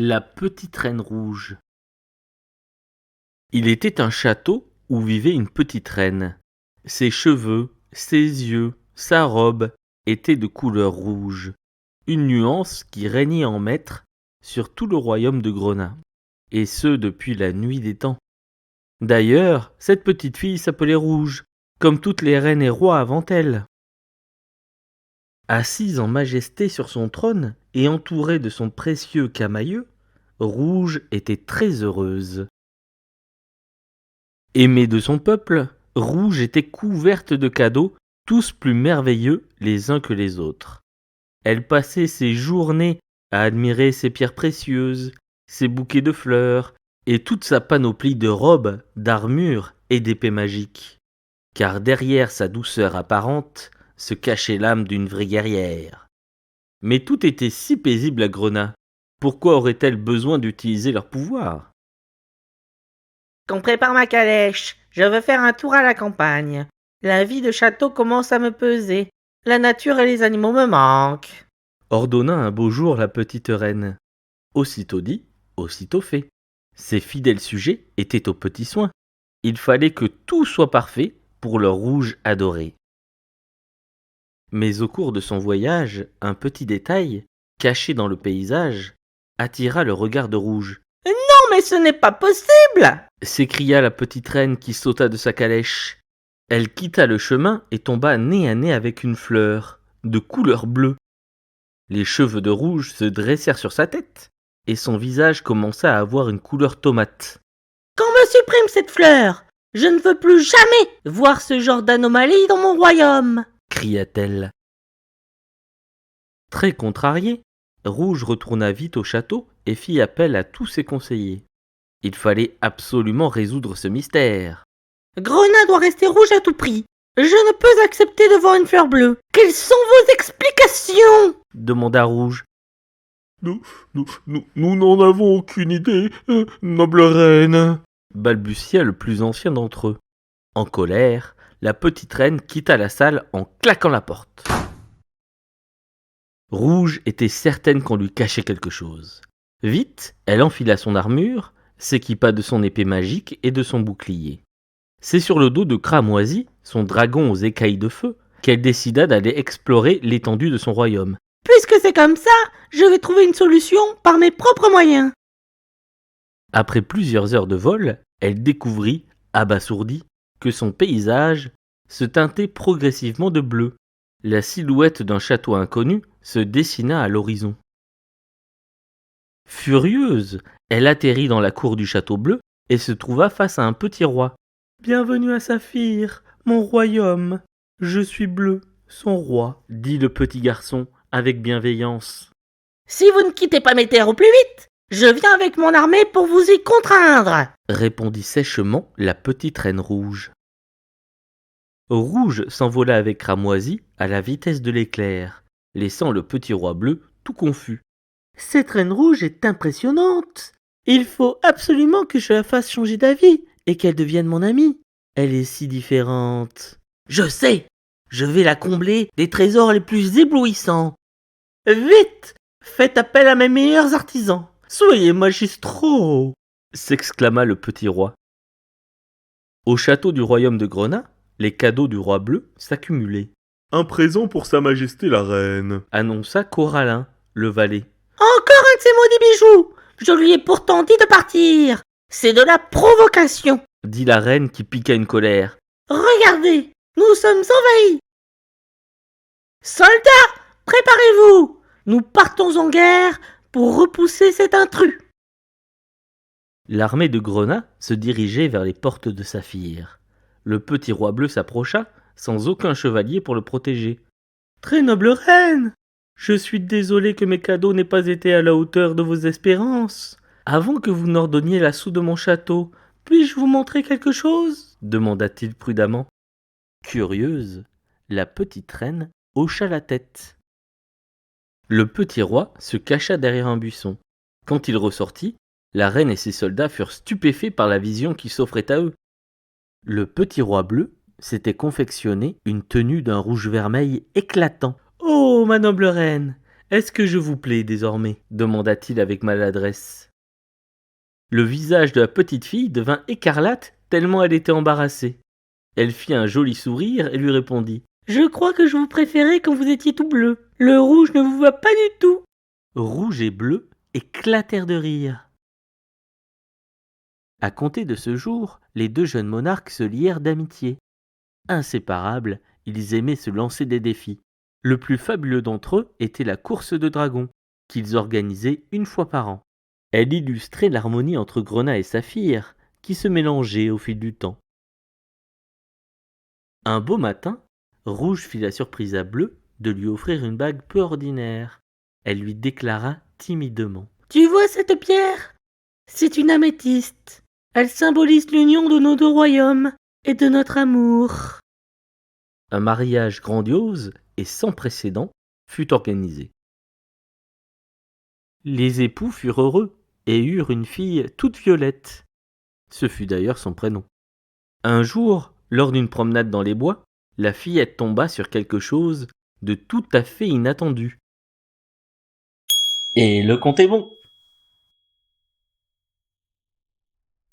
La petite reine rouge. Il était un château où vivait une petite reine. Ses cheveux, ses yeux, sa robe étaient de couleur rouge, une nuance qui régnait en maître sur tout le royaume de Grenat, et ce depuis la nuit des temps. D'ailleurs, cette petite fille s'appelait Rouge, comme toutes les reines et rois avant elle. Assise en majesté sur son trône et entourée de son précieux camailleux, Rouge était très heureuse. Aimée de son peuple, Rouge était couverte de cadeaux, tous plus merveilleux les uns que les autres. Elle passait ses journées à admirer ses pierres précieuses, ses bouquets de fleurs et toute sa panoplie de robes, d'armures et d'épées magiques. Car derrière sa douceur apparente se cachait l'âme d'une vraie guerrière. Mais tout était si paisible à Grenat. Pourquoi aurait-elle besoin d'utiliser leur pouvoir ? Qu'on prépare ma calèche, je veux faire un tour à la campagne. La vie de château commence à me peser. La nature et les animaux me manquent. Ordonna un beau jour la petite reine. Aussitôt dit, aussitôt fait. Ses fidèles sujets étaient aux petits soins. Il fallait que tout soit parfait pour leur Rouge adoré. Mais au cours de son voyage, un petit détail, caché dans le paysage, attira le regard de Rouge. « Non, mais ce n'est pas possible !» s'écria la petite reine qui sauta de sa calèche. Elle quitta le chemin et tomba nez à nez avec une fleur, de couleur bleue. Les cheveux de Rouge se dressèrent sur sa tête, et son visage commença à avoir une couleur tomate. « Qu'on me supprime cette fleur ! Je ne veux plus jamais voir ce genre d'anomalie dans mon royaume !» cria-t-elle. Très contrariée, Rouge retourna vite au château et fit appel à tous ses conseillers. Il fallait absolument résoudre ce mystère. Grenat doit rester rouge à tout prix. Je ne peux accepter de voir une fleur bleue. Quelles sont vos explications ? demanda Rouge. Nous n'en avons aucune idée, noble reine, balbutia le plus ancien d'entre eux. En colère, la petite reine quitta la salle en claquant la porte. Rouge était certaine qu'on lui cachait quelque chose. Vite, elle enfila son armure, s'équipa de son épée magique et de son bouclier. C'est sur le dos de Cramoisi, son dragon aux écailles de feu, qu'elle décida d'aller explorer l'étendue de son royaume. Puisque c'est comme ça, je vais trouver une solution par mes propres moyens. Après plusieurs heures de vol, elle découvrit, abasourdie, que son paysage se teintait progressivement de bleu. La silhouette d'un château inconnu se dessina à l'horizon. Furieuse, elle atterrit dans la cour du château bleu et se trouva face à un petit roi. « Bienvenue à Saphir, mon royaume. Je suis bleu, son roi, » dit le petit garçon avec bienveillance. « Si vous ne quittez pas mes terres au plus vite, je viens avec mon armée pour vous y contraindre !» répondit sèchement la petite reine Rouge. Rouge s'envola avec Cramoisi à la vitesse de l'éclair, laissant le petit roi bleu tout confus. « Cette reine rouge est impressionnante. Il faut absolument que je la fasse changer d'avis et qu'elle devienne mon amie. Elle est si différente. »« Je sais, je vais la combler des trésors les plus éblouissants. Vite, faites appel à mes meilleurs artisans. Soyez magistraux !» s'exclama le petit roi. Au château du royaume de Grenat, les cadeaux du roi bleu s'accumulaient. « Un présent pour sa majesté la reine !» annonça Corallin, le valet. « Encore un de ces maudits bijoux ! Je lui ai pourtant dit de partir. C'est de la provocation !» dit la reine qui piqua une colère. « Regardez, nous sommes envahis. Soldats, préparez-vous. Nous partons en guerre pour repousser cet intrus. » L'armée de Grenat se dirigeait vers les portes de Saphir. Le petit roi bleu s'approcha, sans aucun chevalier pour le protéger. « Très noble reine, je suis désolé que mes cadeaux n'aient pas été à la hauteur de vos espérances. Avant que vous n'ordonniez l'assaut de mon château, puis-je vous montrer quelque chose ?» demanda-t-il prudemment. Curieuse, la petite reine hocha la tête. Le petit roi se cacha derrière un buisson. Quand il ressortit, la reine et ses soldats furent stupéfaits par la vision qui s'offrait à eux. Le petit roi bleu s'était confectionné une tenue d'un rouge vermeil éclatant. « Oh, ma noble reine, Est-ce que je vous plais désormais demanda-t-il avec maladresse. Le visage de la petite fille devint écarlate tellement elle était embarrassée. Elle fit un joli sourire et lui répondit. Je crois que je vous préférais quand vous étiez tout bleu. Le rouge ne vous va pas du tout. Rouge et Bleu éclatèrent de rire. À compter de ce jour, les deux jeunes monarques se lièrent d'amitié. Inséparables, ils aimaient se lancer des défis. Le plus fabuleux d'entre eux était la course de dragons, qu'ils organisaient une fois par an. Elle illustrait l'harmonie entre Grenat et Saphir, qui se mélangeait au fil du temps. Un beau matin, Rouge fit la surprise à Bleu de lui offrir une bague peu ordinaire. Elle lui déclara timidement. Tu vois cette pierre? C'est une améthyste. Elle symbolise l'union de nos deux royaumes et de notre amour. Un mariage grandiose et sans précédent fut organisé. Les époux furent heureux et eurent une fille toute violette. Ce fut d'ailleurs son prénom. Un jour, lors d'une promenade dans les bois, la fillette tomba sur quelque chose de tout à fait inattendu. Et le conte est bon.